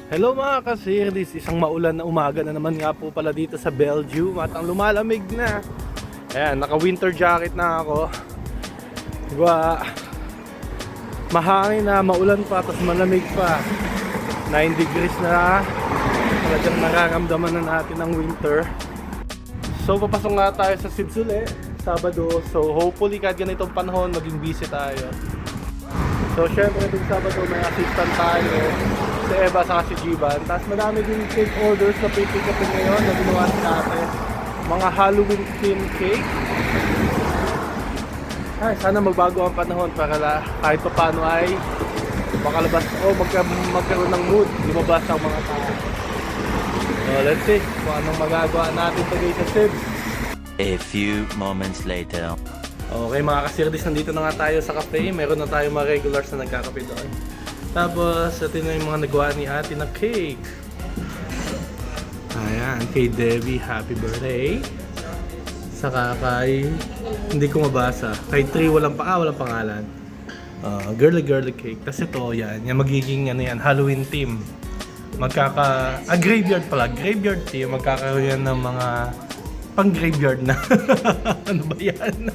Hello mga kasirdis, isang maulan na umaga na naman nga po pala dito sa Belgium at ang lumalamig na. Ayan, naka winter jacket na ako. Diba, mahangin na, maulan pa, tapos malamig pa. 9 degrees na, talagang nararamdaman na natin ang winter. So papasok nga tayo sa Sibsule, Sabado. So hopefully kahit ganitong panahon, maging busy tayo. So syempre itong Sabado may assistant tayo, si Eva saka si Jiban. Tapos madami din cake orders na pipick-upin ngayon na ginawa natin. Mga Halloween theme cake. Ay, sana magbago ang panahon para kahit pa paano ay makalabas o magkaroon ng mood, lumabas ang mga tao. So let's see kung anong magagawa natin today sa Sibs. A few moments later. Okay mga kasirdis, nandito na nga tayo sa cafe. Meron na tayo mga regulars na nagkakape doon. Tapos, ito na yung mga nagawa ni ate na cake. Ayan, kay Debbie, happy birthday. Saka kay, hindi ko mabasa. Kay Tree, walang pangalan. Girly cake. Tapos ito, yan magiging ano yan, Halloween theme. Graveyard pala. Graveyard theme. Magkakaroon yan ng mga pang-graveyard na. Ano ba yan?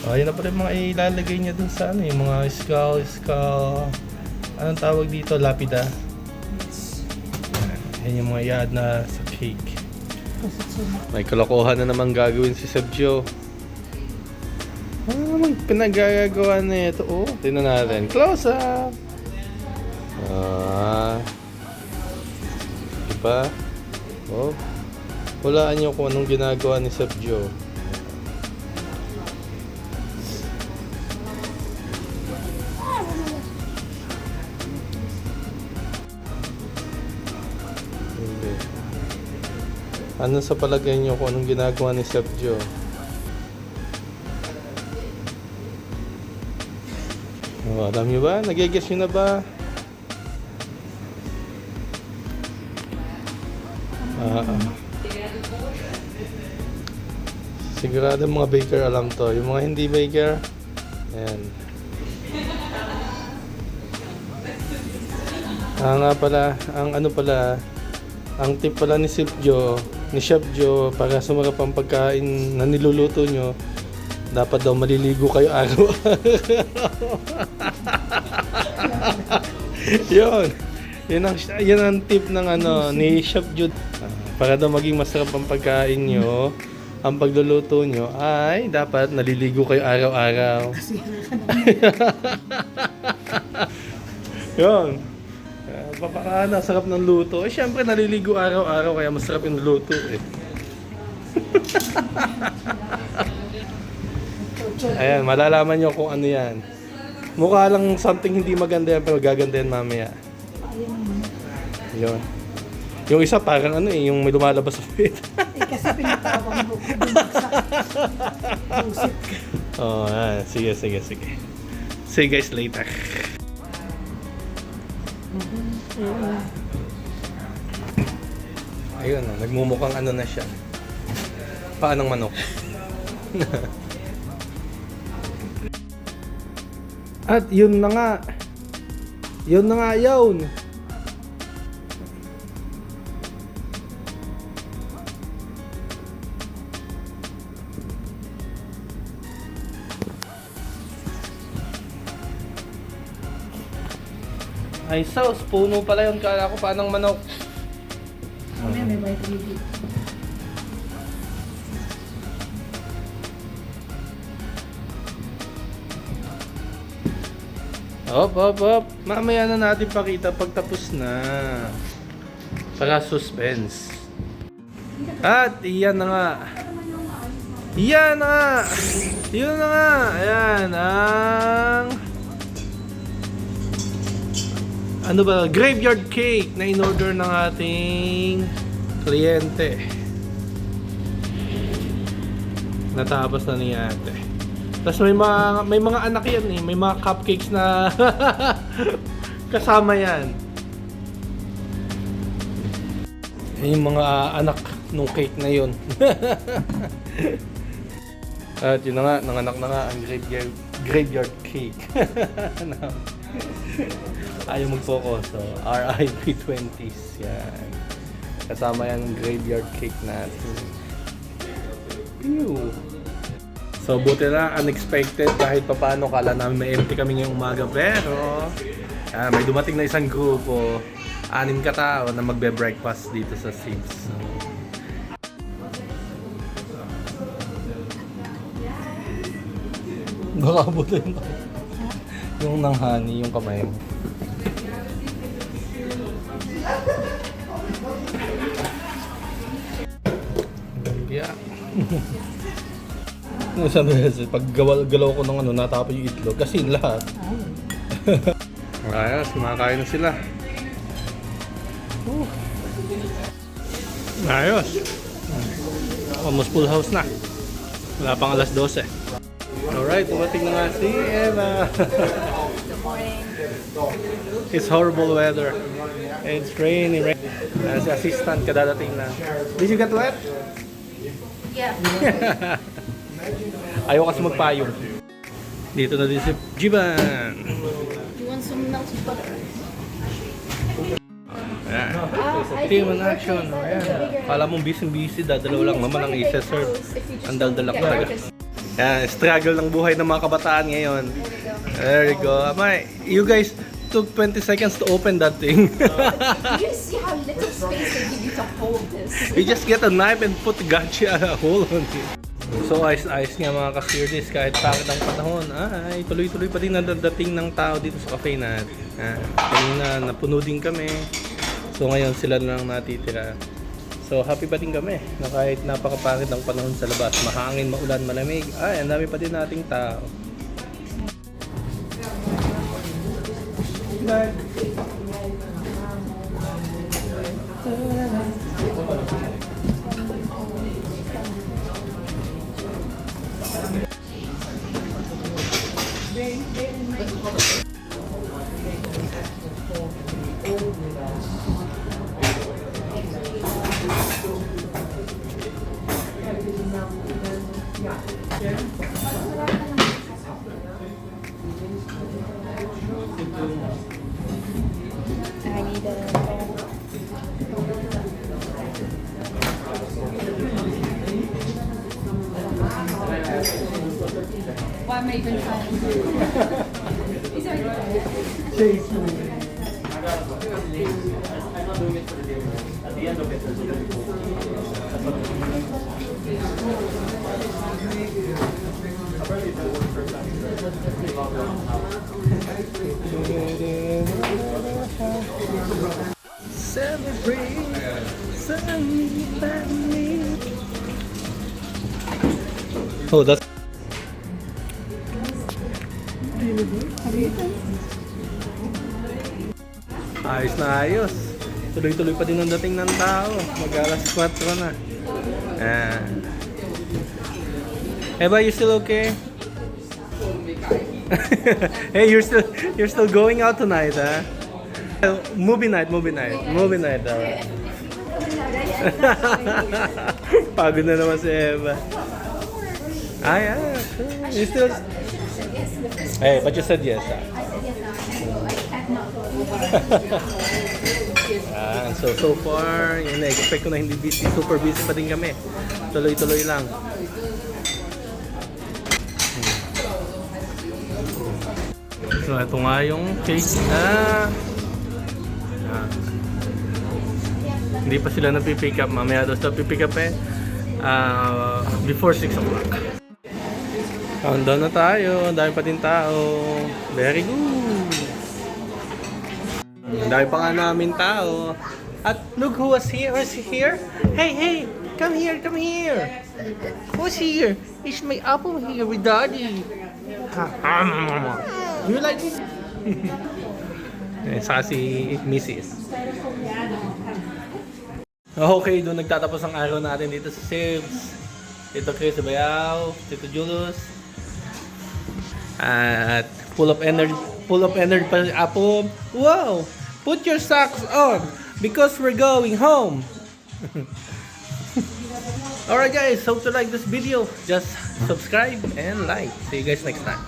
Yan na pala yung mga ilalagay niya dun sa ano, yung mga skull. Anong tawag dito? Lapida. Yan yung mga i-add na sa cake. May kalokohan na naman gagawin si Sergio. Ano naman pinagagawa na ito? Oh, tingnan natin. Close up! Diba? Oh. Hulaan nyo kung anong ginagawa ni Sergio. Ano sa palagay nyo kung anong ginagawa ni Sergio? Alam nyo ba? Nag-guess nyo na ba? Sigurado mga baker alam to. Yung mga hindi baker, ayan. Nga pala, ang tip pala ni Chef Joe, para sumarap ang pagkain na niluluto nyo, dapat daw maliligo kayo araw-araw. Yun ang tip ng ni Chef Joe. Para daw maging masarap ang pagkain nyo, ang pagluluto nyo ay dapat naliligo kayo araw-araw. Yun. Papakana, sarap ng luto. Syempre naliligo araw-araw kaya masarap yung luto eh. Ayan, malalaman nyo kung ano yan. Mukha lang something hindi maganda yan pero gaganda yan mamaya. Yun. Yung isa parang yung may lumalabas sa feet. Kasi pinatawag mo ko busit. Sige. See you guys later. Ayun nagmumukhang na siya. Paanong manok. At yun na nga yun. Ay sauce, puno pala yun. Kala ko paanong manok. May white lady. Op. Mamaya na natin pakita pag tapos na. Para suspense. At iyan na nga. Yun na nga. Ayan ang graveyard cake na in-order ng ating kliyente. Natapos na ni ate. Tapos may mga anak yan eh. May mga cupcakes na kasama yan. Yung mga anak nung cake na yun. At yun na nga, nanganak na nga ang graveyard cake. Ayaw mag-focus. So, RIP 20s. Yan. Kasama yung graveyard cake natin. Ew. So, buti na, unexpected. Kahit pa paano, kala namin may empty kami ngayong umaga. Pero, may dumating na isang grupo. 6 katao na magbe-breakfast dito sa Sims. So, baka buti yung nanghani, yung kamay mo. Yeah. Isang beses, pag galaw ko ng ano, natapon yung itlog. Kasi lahat. Ayos, kumakain na sila. Ayos. Almost full house na. Wala pang alas 12. Alright, dumating na nga si Eva. It's horrible weather. It's rainy. Si assistant kadadating na. Did you get wet? Yeah. Ayaw kasi magpayong. Dito na din si Jiban. You want some melted butter? Ayan. Team in action. Ayan. Kala mong busy-busy, dadalaw lang naman ang isa-serve. Ang daldal lang talaga. Ayan, struggle ng buhay ng mga kabataan ngayon. There you go. Amay, you guys took 20 seconds to open that thing. You see how little space they give you to hold this. You just get a knife and put gotcha a hole on it. So ayos nga mga ka-series, kahit pangit ang panahon, ay tuloy-tuloy pa din nadadating ng tao dito sa cafe natin. Kanina napuno din kami. So ngayon sila na lang natitira. So happy pa din kami na kahit napakapangit ang panahon sa labas, mahangin, maulan, malamig, ay ang dami pa din nating tao. I need Why am I even trying? Is Celebrate. Oh, that's ayos na ayos. Tuloy-tuloy pa din ang dating ng tao. Mag-alas 4 na. Eva, you still okay? Hey, you're still going out tonight, huh? Movie night. Alright. Pagod na naman si Eva. Yeah. You still... Hey, but you said yes, huh? So far, yun, expect ko na hindi busy. Super busy pa din kami. Tuloy-tuloy lang. So, ito nga yung cake na hindi pa sila napipick up. Mamaya daw sila pipick up before 6 o'clock. Countdown na tayo. Ang dami pa din tao. Very good. Ang dami pa nga namin tao. At look who was here. Who's here? Hey! Come here! Who's here? It's my apple here with Daddy. You like it? Saka si Mrs. Okay, doon nagtatapos ang araw natin dito sa Sibs. Tito Chris Bayaw, Tito Julius. At full of energy pa si Apo. Wow! Put your socks on because we're going home. Alright guys, hope you like this video. Just subscribe and like. See you guys next time.